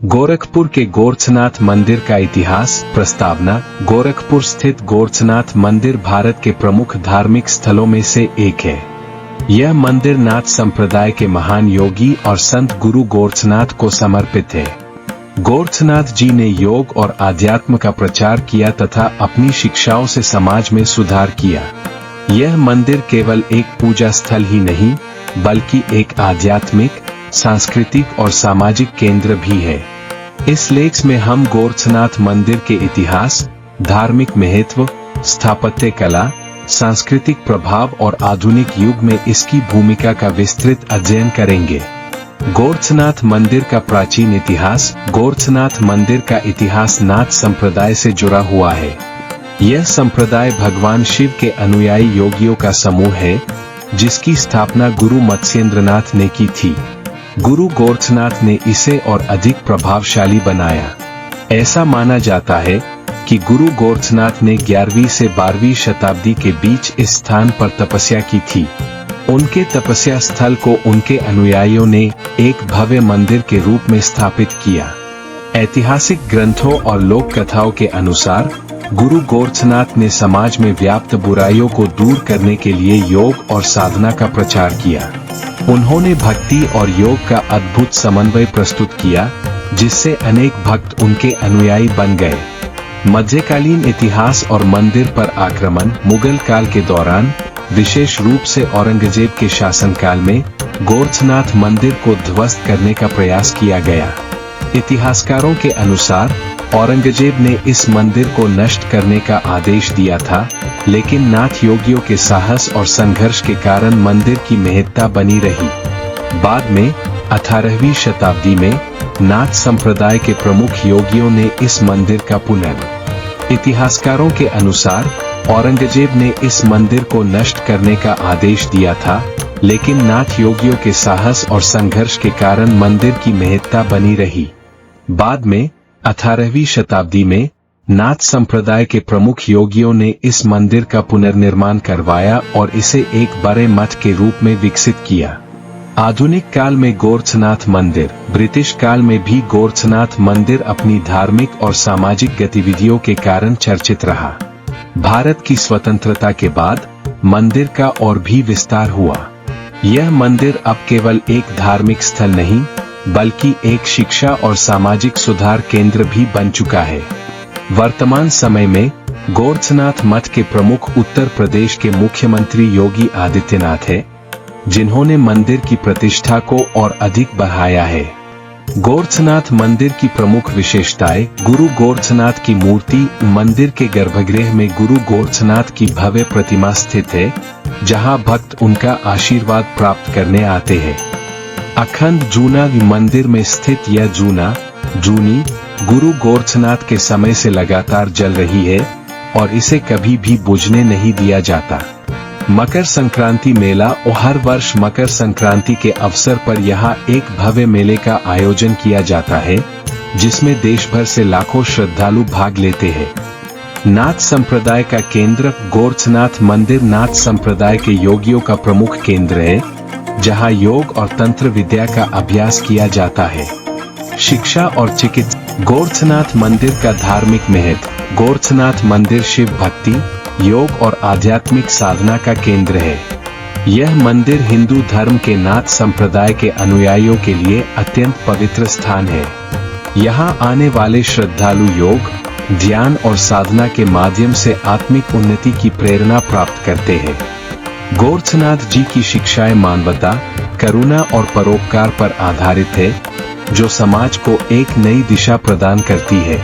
गोरखपुर के गोरक्षनाथ मंदिर का इतिहास। प्रस्तावना। गोरखपुर स्थित गोरक्षनाथ मंदिर भारत के प्रमुख धार्मिक स्थलों में से एक है। यह मंदिर नाथ संप्रदाय के महान योगी और संत गुरु गोरक्षनाथ को समर्पित है। गोरक्षनाथ जी ने योग और आध्यात्म का प्रचार किया तथा अपनी शिक्षाओं से समाज में सुधार किया। यह मंदिर केवल एक पूजा स्थल ही नहीं, बल्कि एक आध्यात्मिक, सांस्कृतिक और सामाजिक केंद्र भी है। इस लेख में हम गोरक्षनाथ मंदिर के इतिहास, धार्मिक महत्व, स्थापत्य कला, सांस्कृतिक प्रभाव और आधुनिक युग में इसकी भूमिका का विस्तृत अध्ययन करेंगे। गोरक्षनाथ मंदिर का प्राचीन इतिहास। गोरक्षनाथ मंदिर का इतिहास नाथ संप्रदाय से जुड़ा हुआ है। यह संप्रदाय भगवान शिव के अनुयायी योगियों का समूह है, जिसकी स्थापना गुरु मत्स्येंद्रनाथ ने की थी। गुरु गोरक्षनाथ ने इसे और अधिक प्रभावशाली बनाया। ऐसा माना जाता है कि गुरु गोरक्षनाथ ने 11वीं से 12वीं शताब्दी के बीच इस स्थान पर तपस्या की थी। उनके तपस्या स्थल को उनके अनुयायियों ने एक भव्य मंदिर के रूप में स्थापित किया। ऐतिहासिक ग्रंथों और लोक कथाओं के अनुसार गुरु गोरक्षनाथ ने समाज में व्याप्त बुराइयों को दूर करने के लिए योग और साधना का प्रचार किया। उन्होंने भक्ति और योग का अद्भुत समन्वय प्रस्तुत किया, जिससे अनेक भक्त उनके अनुयायी बन गए। मध्यकालीन इतिहास और मंदिर पर आक्रमण। मुगल काल के दौरान, विशेष रूप से औरंगजेब के शासनकाल में, गोरक्षनाथ मंदिर को ध्वस्त करने का प्रयास किया गया। इतिहासकारों के अनुसार औरंगजेब ने इस मंदिर को नष्ट करने का आदेश दिया था, लेकिन नाथ योगियों के साहस और संघर्ष के कारण मंदिर की महत्ता बनी रही। बाद में 18वीं शताब्दी में नाथ संप्रदाय के प्रमुख योगियों ने इस मंदिर का इतिहासकारों के अनुसार औरंगजेब ने इस मंदिर को नष्ट करने का आदेश दिया था, लेकिन नाथ योगियों के साहस और संघर्ष के कारण मंदिर की महत्ता बनी रही। बाद में 18वीं शताब्दी में नाथ संप्रदाय के प्रमुख योगियों ने इस मंदिर का पुनर्निर्माण करवाया और इसे एक बड़े मठ के रूप में विकसित किया। आधुनिक काल में गोरक्षनाथ मंदिर। ब्रिटिश काल में भी गोरक्षनाथ मंदिर अपनी धार्मिक और सामाजिक गतिविधियों के कारण चर्चित रहा। भारत की स्वतंत्रता के बाद मंदिर का और भी विस्तार हुआ। यह मंदिर अब केवल एक धार्मिक स्थल नहीं, बल्कि एक शिक्षा और सामाजिक सुधार केंद्र भी बन चुका है। वर्तमान समय में गोरक्षनाथ मठ के प्रमुख उत्तर प्रदेश के मुख्यमंत्री योगी आदित्यनाथ है, जिन्होंने मंदिर की प्रतिष्ठा को और अधिक बढ़ाया है। गोरक्षनाथ मंदिर की प्रमुख विशेषताएं। गुरु गोरक्षनाथ की मूर्ति। मंदिर के गर्भगृह में गुरु गोरक्षनाथ की भव्य प्रतिमा स्थित है, जहां भक्त उनका आशीर्वाद प्राप्त करने आते हैं। अखंड जूना। मंदिर में स्थित यह जूनी गुरु गोरक्षनाथ के समय से लगातार जल रही है और इसे कभी भी बुझने नहीं दिया जाता। मकर संक्रांति मेला। हर वर्ष मकर संक्रांति के अवसर पर यहाँ एक भव्य मेले का आयोजन किया जाता है, जिसमें देश भर से लाखों श्रद्धालु भाग लेते हैं। नाथ संप्रदाय का केंद्र। गोरक्षनाथ मंदिर नाथ संप्रदाय के योगियों का प्रमुख केंद्र है, जहाँ योग और तंत्र विद्या का अभ्यास किया जाता है। शिक्षा और चिकित्सा। गोरक्षनाथ मंदिर का धार्मिक महत्व। गोरक्षनाथ मंदिर शिव भक्ति, योग और आध्यात्मिक साधना का केंद्र है। यह मंदिर हिंदू धर्म के नाथ संप्रदाय के अनुयायियों के लिए अत्यंत पवित्र स्थान है। यहाँ आने वाले श्रद्धालु योग, ध्यान और साधना के माध्यम से आत्मिक उन्नति की प्रेरणा प्राप्त करते हैं। गोरक्षनाथ जी की शिक्षाएं मानवता, करुणा और परोपकार पर आधारित है, जो समाज को एक नई दिशा प्रदान करती है।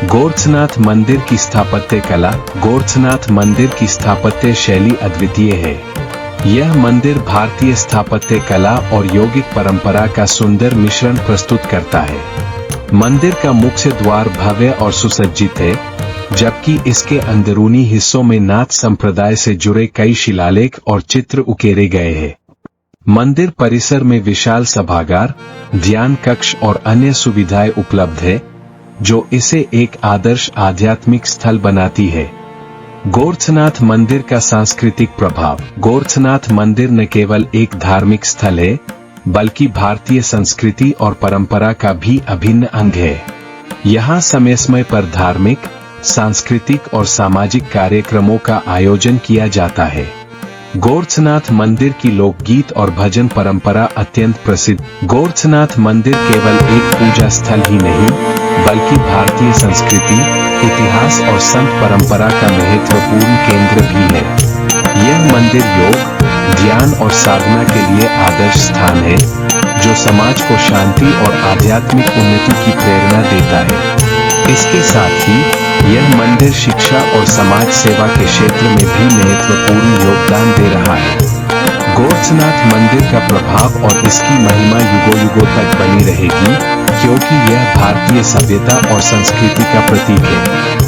गोरक्षनाथ मंदिर की स्थापत्य कला। गोरक्षनाथ मंदिर की स्थापत्य शैली अद्वितीय है। यह मंदिर भारतीय स्थापत्य कला और यौगिक परंपरा का सुंदर मिश्रण प्रस्तुत करता है। मंदिर का मुख्य द्वार भव्य और सुसज्जित है, जबकि इसके अंदरूनी हिस्सों में नाथ संप्रदाय से जुड़े कई शिलालेख और चित्र उकेरे गए हैं। मंदिर परिसर में विशाल सभागार, ध्यान कक्ष और अन्य सुविधाएं उपलब्ध है, जो इसे एक आदर्श आध्यात्मिक स्थल बनाती है। गोरक्षनाथ मंदिर का सांस्कृतिक प्रभाव। गोरक्षनाथ मंदिर न केवल एक धार्मिक स्थल है, बल्कि भारतीय संस्कृति और परंपरा का भी अभिन्न अंग है। यहाँ समय समय पर धार्मिक, सांस्कृतिक और सामाजिक कार्यक्रमों का आयोजन किया जाता है। गोरक्षनाथ मंदिर की लोकगीत और भजन परंपरा अत्यंत प्रसिद्ध। गोरक्षनाथ मंदिर केवल एक पूजा स्थल ही नहीं, बल्कि भारतीय संस्कृति, इतिहास और संत परंपरा का महत्वपूर्ण केंद्र भी है। यह मंदिर योग, ध्यान और साधना के लिए आदर्श स्थान है, जो समाज को शांति और आध्यात्मिक उन्नति की प्रेरणा देता है। इसके साथ ही यह मंदिर शिक्षा और समाज सेवा के क्षेत्र में भी महत्वपूर्ण योगदान दे रहा है। गोरक्षनाथ मंदिर का प्रभाव और इसकी महिमा युगों युगों तक बनी रहेगी, क्योंकि यह भारतीय सभ्यता और संस्कृति का प्रतीक है।